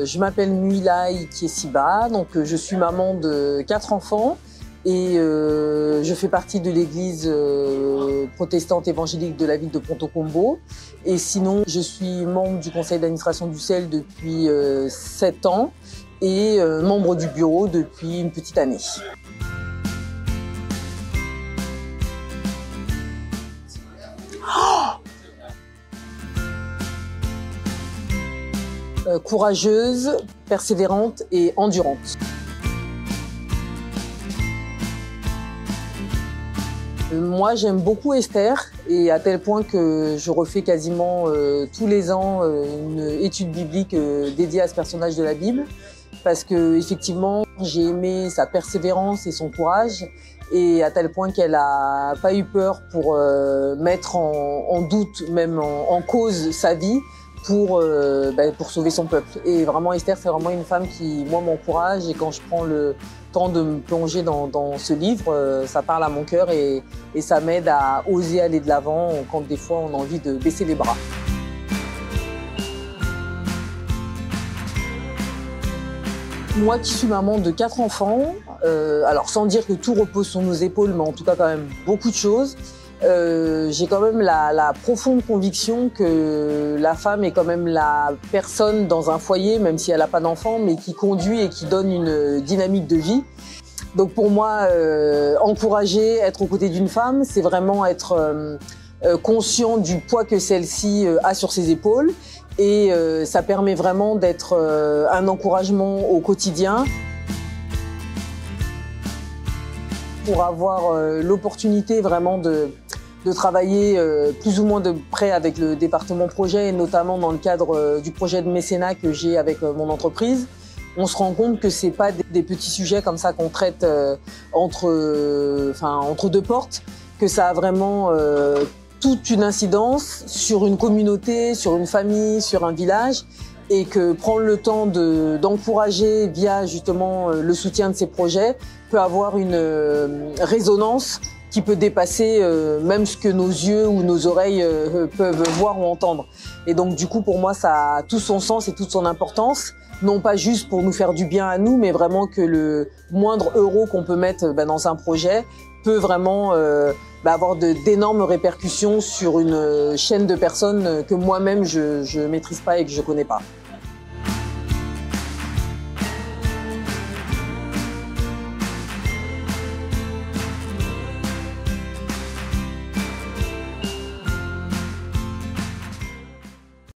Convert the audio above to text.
Je m'appelle Muilay Kiesiba, donc je suis maman de 4 enfants et je fais partie de l'église protestante évangélique de la ville de Ponto Combo. Et sinon, je suis membre du conseil d'administration du CEL depuis 7 ans et membre du bureau depuis une petite année. Courageuse, persévérante et endurante. Moi, j'aime beaucoup Esther, et à tel point que je refais quasiment tous les ans une étude biblique dédiée à ce personnage de la Bible, parce que effectivement, j'ai aimé sa persévérance et son courage, et à tel point qu'elle n'a pas eu peur pour mettre en doute, même en cause sa vie, pour sauver son peuple. Et vraiment, Esther, c'est vraiment une femme qui, moi, m'encourage. Et quand je prends le temps de me plonger dans ce livre, ça parle à mon cœur et ça m'aide à oser aller de l'avant quand des fois on a envie de baisser les bras. Moi qui suis maman de 4 enfants, alors sans dire que tout repose sur nos épaules, mais en tout cas quand même beaucoup de choses, j'ai quand même la profonde conviction que la femme est quand même la personne dans un foyer, même si elle n'a pas d'enfant, mais qui conduit et qui donne une dynamique de vie. Donc pour moi, encourager, être aux côtés d'une femme, c'est vraiment être conscient du poids que celle-ci a sur ses épaules. Et ça permet vraiment d'être un encouragement au quotidien. Pour avoir l'opportunité vraiment de travailler plus ou moins de près avec le département projet, et notamment dans le cadre du projet de mécénat que j'ai avec mon entreprise, on se rend compte que c'est pas des petits sujets comme ça qu'on traite entre deux portes, que ça a vraiment toute une incidence sur une communauté, sur une famille, sur un village, et que prendre le temps d'encourager via justement le soutien de ces projets peut avoir une résonance qui peut dépasser même ce que nos yeux ou nos oreilles peuvent voir ou entendre. Et donc du coup, pour moi, ça a tout son sens et toute son importance, non pas juste pour nous faire du bien à nous, mais vraiment que le moindre euro qu'on peut mettre dans un projet peut vraiment avoir d'énormes répercussions sur une chaîne de personnes que moi-même je maîtrise pas et que je connais pas.